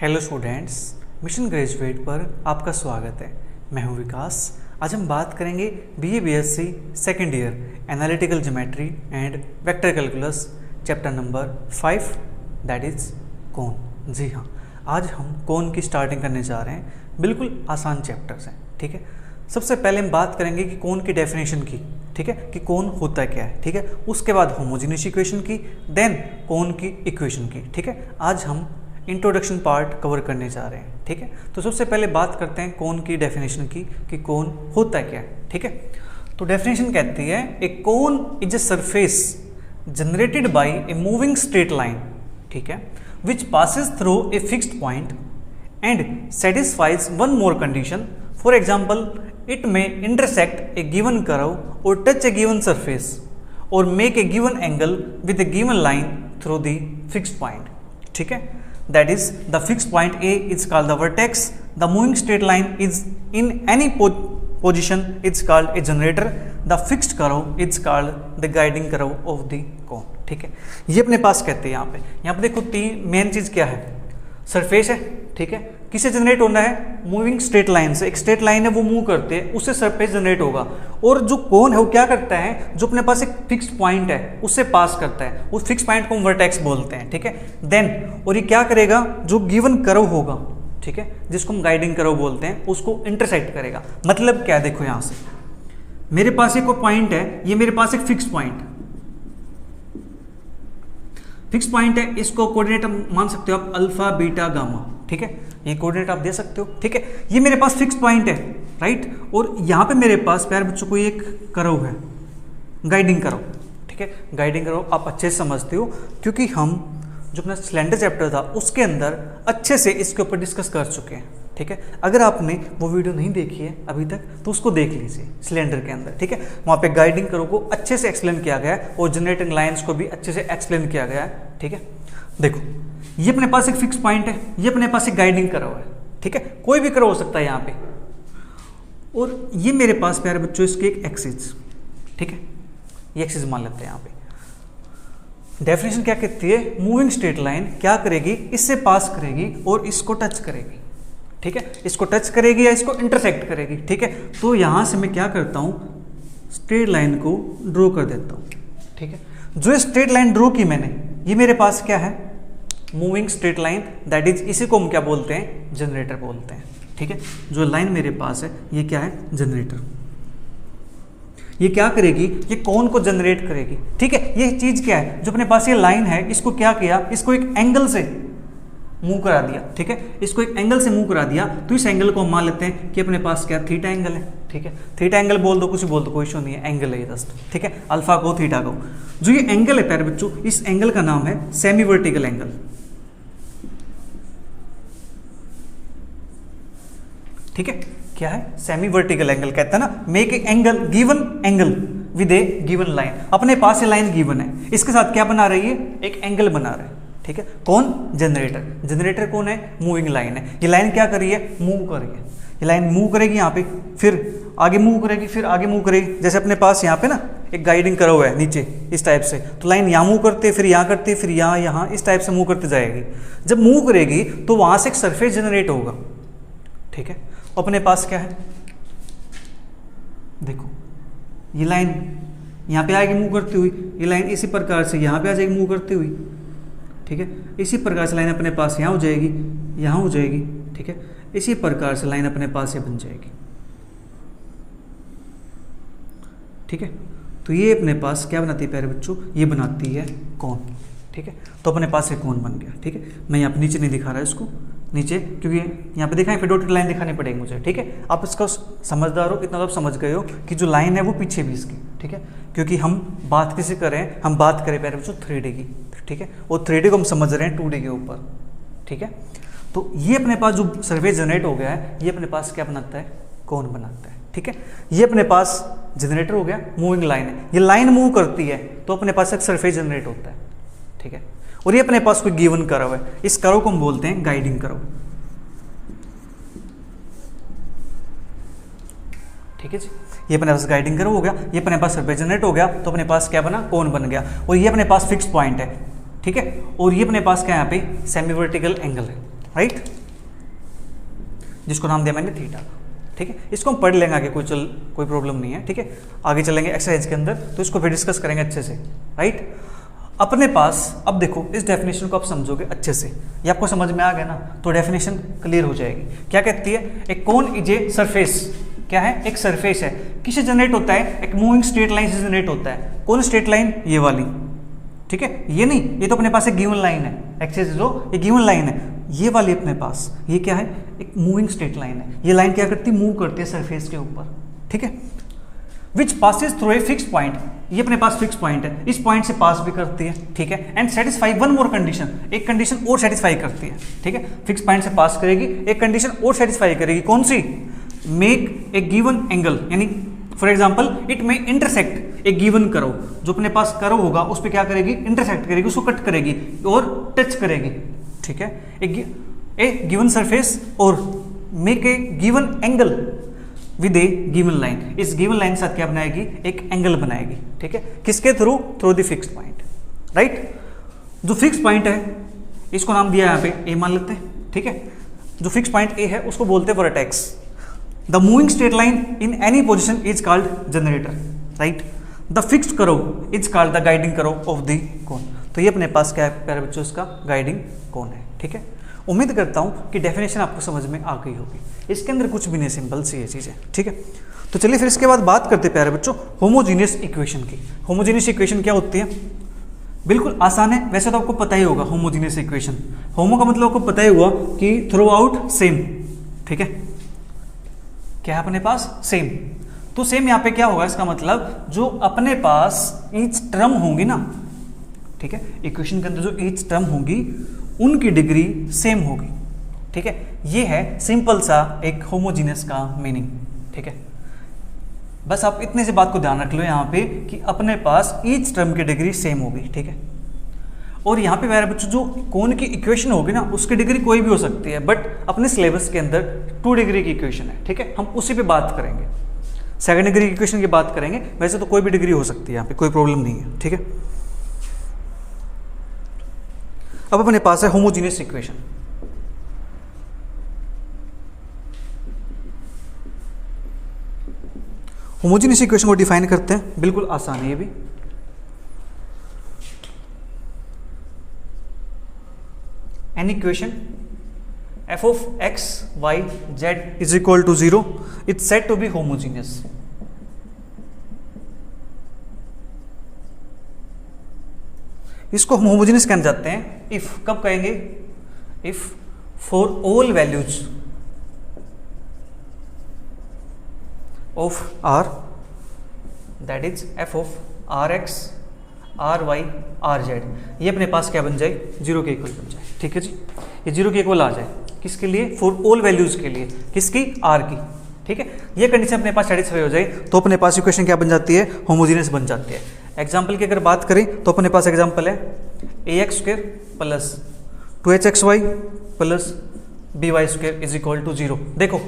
Hello students, mission graduate पर आपका स्वागत है। मैं हूं विकास। आज हम बात करेंगे BA BSc second year analytical geometry and vector calculus chapter number 5 that is cone. जी हाँ, आज हम कोन की स्टार्टिंग करने जा रहे हैं। बिल्कुल आसान चैप्टर्स हैं, ठीक है। सबसे पहले हम बात करेंगे कि कोन की डेफिनेशन की, ठीक है, कि कोन होता क्या है, ठीक है। उसके बाद होमोजेनियस इक्वेशन की, देन कोन की इक्वेशन की, ठीक है। आज हम इंट्रोडक्शन पार्ट कवर करने जा रहे हैं, ठीक है। तो सबसे पहले बात करते हैं कोन की डेफिनेशन की कि कोन होता क्या है, ठीक है। तो डेफिनेशन कहती है a cone is a surface generated by a moving straight line, ठीक है, which passes through a fixed point and satisfies one more condition. For example, it may intersect a given curve और touch a given surface और make a given angle with a given line through the fixed point, ठीक है। That is, the fixed point A is called the vertex. The moving straight line is in any position. It's called a generator. The fixed curve is called the guiding curve of the cone. ठीक है, ये अपने पास कहते हैं। यहाँ पे देखो तीन मेन चीज क्या है। सरफेस है, ठीक है, किसे जनरेट होना है? मूविंग स्ट्रेट लाइन से। एक स्ट्रेट लाइन है, वो मूव करते हैं, उससे सरफेस जनरेट होगा। और जो कोन है वो क्या करता है? जो अपने पास एक फिक्स्ड पॉइंट है उससे पास करता है। उस फिक्स पॉइंट को हम वर्टेक्स बोलते हैं, ठीक है। देन और ये क्या करेगा? जो गिवन कर्व होगा, ठीक है, जिसको हम गाइडिंग कर्व बोलते हैं, उसको इंटरसेक्ट करेगा। मतलब क्या? देखो यहाँ से मेरे पास एक पॉइंट है, ये मेरे पास एक फिक्स पॉइंट है, इसको कोऑर्डिनेट मान सकते हो आप अल्फा बीटा गामा, ठीक है, ये कोऑर्डिनेट आप दे सकते हो, ठीक है। ये मेरे पास फिक्स पॉइंट है, राइट। और यहाँ पे मेरे पास प्यारे बच्चों को एक कर्व है, गाइडिंग कर्व, ठीक है। गाइडिंग कर्व आप अच्छे से समझते हो क्योंकि हम जो अपना सिलेंडर चैप्टर था उसके अंदर अच्छे से इसके ऊपर डिस्कस कर चुके हैं, ठीक है। अगर आपने वो वीडियो नहीं देखी है अभी तक तो उसको देख लीजिए सिलेंडर के अंदर, ठीक है। वहाँ पे गाइडिंग कर्व को अच्छे से एक्सप्लेन किया गया है और जनरेटिंग लाइंस को भी अच्छे से एक्सप्लेन किया गया है, ठीक है। देखो ये अपने पास एक फिक्स पॉइंट है, ये अपने पास एक गाइडिंग कर्व है, ठीक है। कोई भी कर्व हो सकता है यहाँ पे। और ये मेरे पास प्यारे बच्चों इसकी एक एक्सिस, ठीक है, ये एक्सिस मान लेते हैं यहाँ पे। डेफिनेशन क्या कहती है? मूविंग स्ट्रेट लाइन क्या करेगी? इससे पास करेगी और इसको टच करेगी, ठीक है। इसको टच करेगी या इसको इंटरसेक्ट करेगी, ठीक है। तो यहां से मैं क्या करता हूं? स्ट्रेट लाइन को ड्रॉ कर देता हूं, ठीक है। जो स्ट्रेट लाइन ड्रॉ की मैंने, ये मेरे पास क्या है? Moving straight line, that is, इसी को हम क्या बोलते हैं? जनरेटर बोलते हैं, ठीक है। जो लाइन मेरे पास है ये क्या है? जनरेटर। ये क्या करेगी? ये कोन को जनरेट करेगी, ठीक है। ये चीज क्या है? जो अपने पास ये लाइन है, इसको क्या किया? इसको एक एंगल से मूव करा दिया, ठीक है। इसको एक एंगल से मूव करा दिया तो इस एंगल को हम मान लेते हैं कि अपने पास क्या? थीटा एंगल है, ठीक है। थीटा एंगल बोल दो, कुछ बोल दो, कोई इशू नहीं है, एंगल है ये दोस्तों, ठीक है। अल्फा को थीटा को, जो ये एंगल है प्यारे बच्चों, इस एंगल का नाम है सेमी वर्टिकल एंगल, ठीक है। क्या है? सेमी वर्टिकल एंगल कहता है ना, make A angle, given angle with a given line. अपने पास ये लाइन गिवन है, इसके साथ क्या बना रही है? एक एंगल बना रहा है, ठीक है। कौन? जनरेटर। जनरेटर कौन है? मूविंग लाइन है। ये लाइन क्या कर रही है? मूव कर रही है। ये लाइन मूव करेगी यहाँ पे, फिर आगे मूव करेगी, फिर आगे मूव करेगी। जैसे अपने पास यहाँ पे ना एक गाइडिंग कर्व है नीचे इस टाइप से, तो लाइन यहाँ मूव करते, फिर यहाँ करते, फिर यहाँ इस टाइप से मूव करते जाएगी। जब मूव करेगी तो वहां से एक सरफेस जनरेट होगा, ठीक है। अपने पास क्या है? देखो ये लाइन यहाँ पे आएगी मूव करती हुई, ये लाइन इसी प्रकार से यहाँ पे आ जाएगी मूव करती हुई, ठीक है। इसी प्रकार से लाइन अपने पास यहाँ हो जाएगी, यहाँ हो जाएगी, ठीक है। इसी प्रकार से लाइन अपने पास ये बन जाएगी, ठीक है। तो ये अपने पास क्या बनाती है प्यारे बच्चों? ये बनाती है कोन, ठीक है। तो अपने पास ये कोन बन गया, ठीक है। मैं यहाँ पे नीचे नहीं दिखा रहा इसको, नीचे क्योंकि यहाँ पे दिखाएं, फिर डॉटेड लाइन दिखानी पड़ेगी मुझे, ठीक है। आप इसका समझदार हो, कितना तो आप समझ गए हो कि जो लाइन है वो पीछे भी इसकी, ठीक है। क्योंकि हम बात किसी करें, हम बात करें प्यारे बच्चों 3D की, ठीक है। और 3D को हम समझ रहे हैं 2D के ऊपर, ठीक है। तो ये अपने पास जो सरफेस जनरेट हो गया है, ये अपने पास क्या बनाता है? कोन बनाता है, ठीक है। ये अपने पास जनरेटर हो गया, मूविंग लाइन है। ये लाइन मूव करती है तो अपने पास एक सरफेस जनरेट होता है, ठीक है। और ये अपने पास कोई गिवन कर्व है, इस कर्व को हम बोलते हैं गाइडिंग कर्व, ठीक है जी। ये अपने पास गाइडिंग कर्व हो गया, ये अपने पास सरफेस जनरेट हो गया तो अपने पास क्या बना? कोन बन गया। और ये अपने पास फिक्स पॉइंट है, ठीक है। और ये अपने पास क्या है? यहाँ पे सेमी वर्टिकल एंगल है, राइट, जिसको नाम दिया मैंने थीटा। ठीक है, इसको हम पढ़ लेंगे आगे, कोई प्रॉब्लम नहीं है। ठीक है, आगे चलेंगे एक्सरसाइज के अंदर, तो इसको फिर डिस्कस करेंगे अच्छे से। राइट, अपने पास अब देखो, इस डेफिनेशन को आप समझोगे अच्छे से, ये आपको समझ में आ गया ना, तो डेफिनेशन क्लियर हो जाएगी। क्या कहती है, एक कोन इज ए सरफेस, क्या है, एक सरफेस है, किससे जनरेट होता है, एक मूविंग स्ट्रेट लाइन से जनरेट होता है। कौन स्ट्रेट लाइन, ये वाली। ठीक है, ये नहीं, ये तो अपने पास एक गिवन लाइन है, एक्सिस जो ये गिवन लाइन है, ये वाली अपने पास, ये क्या है, एक मूविंग स्ट्रेट लाइन है। ये लाइन क्या करती है, मूव करती है सरफेस के ऊपर। ठीक है, which passes through a fix point, ये अपने पास फिक्स पॉइंट है, इस पॉइंट से पास भी करती है। ठीक है, and satisfy one more condition, एक कंडीशन और सेटिस्फाई करती है। ठीक है, फिक्स पॉइंट से पास करेगी, एक कंडीशन और सेटिस्फाई करेगी, कौन सी, मेक ए गिवन एंगल, यानी फॉर एग्जाम्पल इट में इंटरसेक्ट एक गिवन करो, जो अपने पास करो होगा उस पर क्या करेगी, इंटरसेक्ट करेगी, उसको कट करेगी और टच करेगी। ठीक है, ए गिवन सरफेस और make a given angle with a given line, इस गिवन लाइन के साथ क्या बनाएगी, एक एंगल बनाएगी। ठीक है, किसके through, through the fix point. Right, जो फिक्स पॉइंट है इसको नाम दिया है यहाँ पे ए मान लेते हैं। ठीक है, जो फिक्स पॉइंट ए है उसको बोलते हैं vertex. The moving straight line in any position is called generator. Right, the fix करो इज कॉल्ड द गाइडिंग करो ऑफ द कोन। तो ये अपने पास क्या है प्यारे बच्चों, इसका गाइडिंग कोन है। ठीक है, उम्मीद करता हूँ कि डेफिनेशन आपको समझ में आ गई होगी, इसके अंदर कुछ भी नहीं, सिंपल सी ये चीज़ है। ठीक है, तो चलिए फिर इसके बाद बात करते हैं प्यारे बच्चों होमोजीनियस इक्वेशन की। होमोजीनियस इक्वेशन क्या होती है, बिल्कुल आसान है, वैसे तो आपको पता ही होगा होमोजीनियस इक्वेशन। होमो का मतलब आपको पता ही हुआ कि थ्रू आउट सेम। ठीक है, क्या है अपने पास, सेम। तो सेम यहाँ पे क्या होगा, इसका मतलब जो अपने पास ईच टर्म होंगी ना, ठीक है, इक्वेशन के अंदर जो ईच टर्म होंगी उनकी डिग्री सेम होगी। ठीक है, ये है सिंपल सा एक होमोजीनियस का मीनिंग। ठीक है, बस आप इतने से बात को ध्यान रख लो यहाँ पे कि अपने पास ईच टर्म की डिग्री सेम होगी। ठीक है, और यहाँ पे मेरे बच्चों जो कोन की इक्वेशन होगी ना उसकी डिग्री कोई भी हो सकती है, बट अपने सिलेबस के अंदर 2 डिग्री की इक्वेशन है। ठीक है, हम उसी पे बात करेंगे, 2nd डिग्री की इक्वेशन की बात करेंगे, वैसे तो कोई भी डिग्री हो सकती है, यहाँ पे कोई प्रॉब्लम नहीं है। ठीक है, अब अपने पास है होमोजीनियस इक्वेशन। होमोजीनियस इक्वेशन को डिफाइन करते हैं, बिल्कुल आसान है ये भी। An equation f of x, y, z is equal to 0, it's said to be homogeneous. इसको हम होमोजीनियस कहना चाहते हैं इफ, कब कहेंगे, if for all values of r, that is f of rx, ry, rz, ये अपने पास क्या बन जाए, 0 के इक्वल बन जाए। ठीक है जी, ये 0 के इक्वल आ जाए, किसके लिए, फॉर ऑल वैल्यूज के लिए, किसकी, r की। ठीक है, ये कंडीशन अपने पास सेटिस्फाई हो जाए तो अपने पास इक्वेशन क्या बन जाती है, होमोजीनियस बन जाती है। एग्जाम्पल की अगर बात करें तो अपने पास एग्जाम्पल है ax² plus 2hxy plus by² is equal to 0। देखो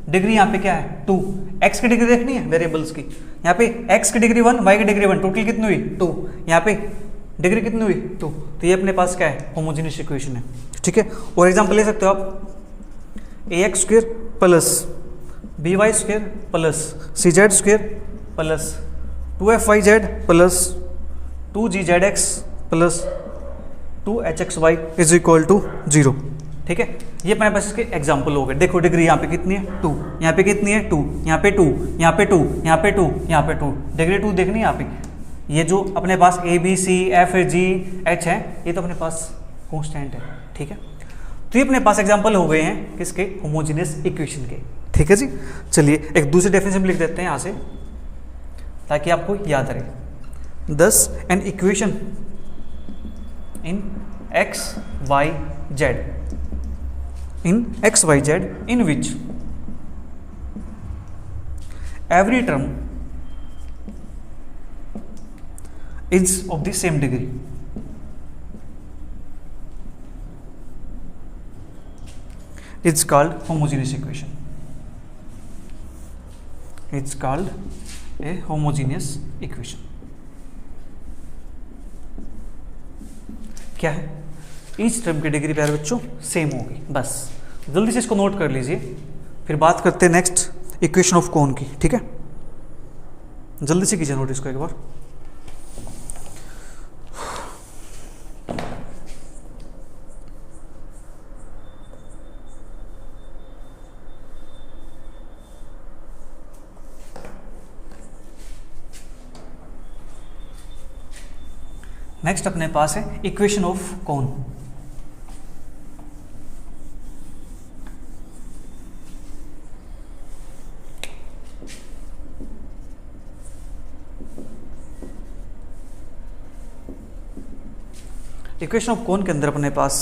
डिग्री यहाँ पे क्या है, 2, x की डिग्री देखनी है वेरिएबल्स की, यहाँ पे x की डिग्री 1, y की डिग्री 1, टोटल कितनी हुई 2, यहाँ पे डिग्री कितनी हुई 2, तो ये अपने पास क्या है, होमोजीनियस इक्वेशन है। ठीक है, और एग्जाम्पल ले सकते हो आप ax² plus by² plus cz² plus 2fyz plus 2gzx plus 2hxy is equal to 0। ठीक है, ये अपने पास इसके एग्जाम्पल हो गए। देखो डिग्री यहाँ पे कितनी है 2, यहाँ पे कितनी है 2, यहाँ पे 2, यहाँ पे 2, यहाँ पे 2, यहाँ पे 2, डिग्री 2 देखनी है यहाँ पे। ये जो अपने पास a b c f g h है ये तो अपने पास कॉन्स्टेंट है। ठीक है, तो ये अपने पास एग्जाम्पल हो गए हैं किसके, होमोजीनियस इक्वेशन के। ठीक है जी, चलिए एक दूसरे डेफिनेशन लिख देते हैं यहाँ से ताकि आपको याद रहे। दस an equation in x y z, in x y z in which every term is of the same degree, it's called homogeneous equation, it's called a homogeneous equation। क्या है, ईच टर्म की डिग्री प्यारे बच्चों same होगी। बस जल्दी से इसको नोट कर लीजिए, फिर बात करते हैं नेक्स्ट इक्वेशन ऑफ कोन की। ठीक है, जल्दी से कीजिए नोट इसको एक बार। नेक्स्ट अपने पास है equation of cone. Equation of cone के अंदर अपने पास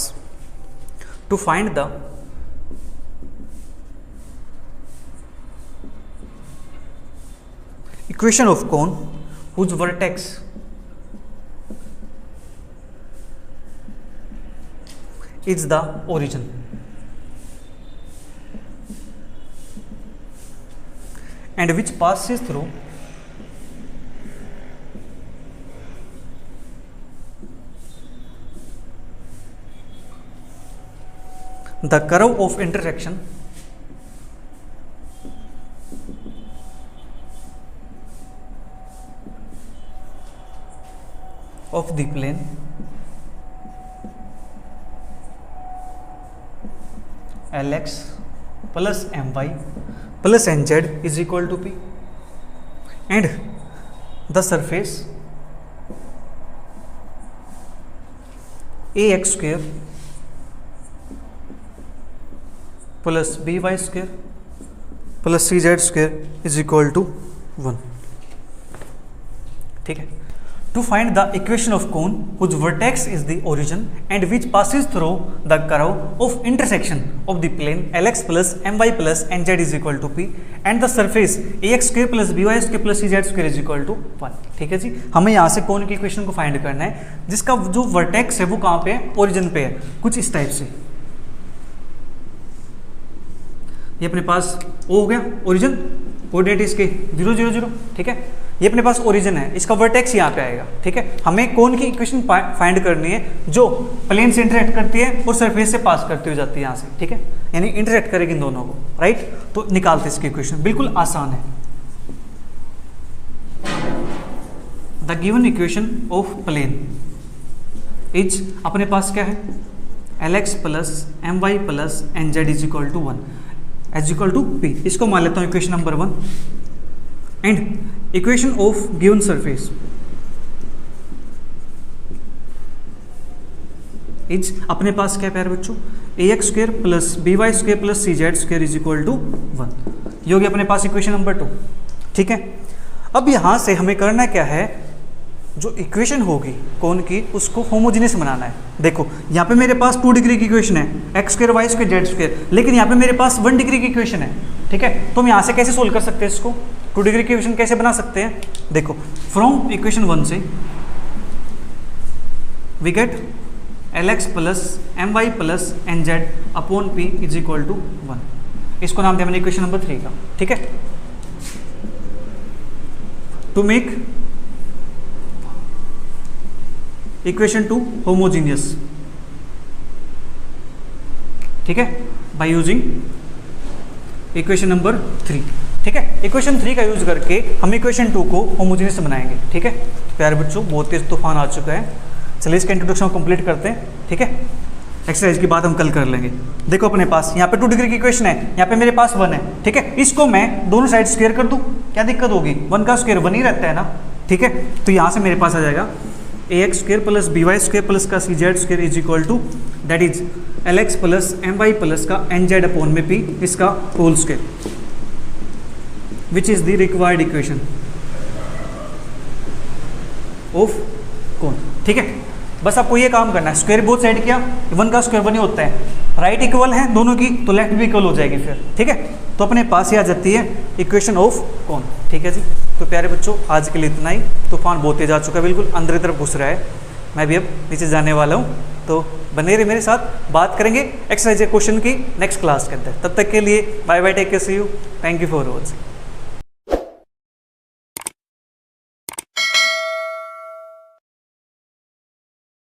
to find the equation of cone whose vertex is the origin and which passes through the curve of intersection of the plane Lx plus my plus nz is equal to p and the surface ax square plus by square plus cz square is equal to 1। ठीक है, to find the equation of cone whose vertex is the origin and which passes through the curve of intersection of the plane Lx plus my plus nz is equal to p and the surface ax square plus by square plus cz square is equal to 1। ठीक है जी, हमें यहाँ से कोन की equation को find करना है जिसका जो वर्टेक्स है वो कहाँ पे है, ओरिजिन पे है, कुछ इस टाइप से। ये अपने पास ओ हो गया ओरिजिन, कोऑर्डिनेट इसके 0 0 0। ठीक है, ये अपने पास ओरिजिन है, इसका वर्टेक्स यहाँ पे आएगा। ठीक है, हमें कोन की इक्वेशन फाइंड करनी है जो प्लेन से इंटरेक्ट करती है और सरफेस से पास करती हो जाती है यहाँ से। ठीक है, यानी इंटरेक्ट करेगी इन दोनों को, राइट। तो निकालते इसकी इक्वेशन, बिल्कुल आसान है। The given equation of plane is अपने पास क्या है, Lx plus my plus nz is equal to 1 as equal to p। इसको मान लेता हूँ equation number 1 and equation of given surface is अपने पास क्या प्यारे बच्चों, ax square plus by square plus cz square is equal to 1। ये हो गया अपने पास इक्वेशन नंबर 2। ठीक है, अब यहां से हमें करना क्या है, जो इक्वेशन होगी कोन की उसको होमोजेनियस बनाना है। देखो यहाँ पे मेरे पास 2 डिग्री की इक्वेशन है, x square y square z square, लेकिन यहाँ पे मेरे पास 1 डिग्री की इक्वेशन है। ठीक है, तो हम यहाँ से कैसे सोल्व कर सकते हैं इसको, 2 डिग्री की इक्वेशन कैसे बना सकते हैं। देखो फ्रॉम इक्वेशन 1 से we get Lx plus my plus nz upon p is equal to 1। इसको नाम दिया मैंने इक्वेशन नंबर 3 का। ठीक है, टू मेक इक्वेशन 2 होमोजीनियस। ठीक है, बाय यूजिंग इक्वेशन नंबर 3। ठीक है, इक्वेशन 3 का यूज करके हम इक्वेशन 2 को होमोजीनियस बनाएंगे। ठीक है, प्यारे बच्चों बहुत तेज तूफान आ चुका है, चलिए इसका इंट्रोडक्शन कंप्लीट करते हैं। ठीक है, एक्सरसाइज की बात हम कल कर लेंगे। देखो अपने पास यहाँ पे 2 डिग्री की इक्वेशन है, यहाँ पे मेरे पास 1 है। ठीक है, इसको मैं दोनों साइड स्क्वायर कर दूं, क्या दिक्कत होगी, 1 का स्क्वायर 1 ही रहता है ना। ठीक है, तो यहाँ से मेरे पास आ जाएगा ax square plus by square plus का cz square is equal to that is Lx plus my plus का nz अपॉन में p इसका whole square which is the required equation of cone. ठीक है, बस आपको ये काम करना है, स्क्वायर बोथ साइड किया, 1 का स्क्वायर 1 ही होता है, राइट इक्वल है दोनों की तो लेफ्ट भी इक्वल हो जाएगी फिर। ठीक है, तो अपने पास ही आ जाती है इक्वेशन ऑफ कोन। ठीक है जी, तो प्यारे बच्चों आज के लिए इतना ही। तूफान बहुत तेज आ चुका है, बिल्कुल अंदर की तरफ घुस रहा है, मैं भी अब नीचे जाने वाला हूँ, तो बने रहे मेरे साथ, बात करेंगे एक्सरसाइज क्वेश्चन की नेक्स्ट क्लास के अंदर। तब तक के लिए bye bye, take care, see you, thank you for watching.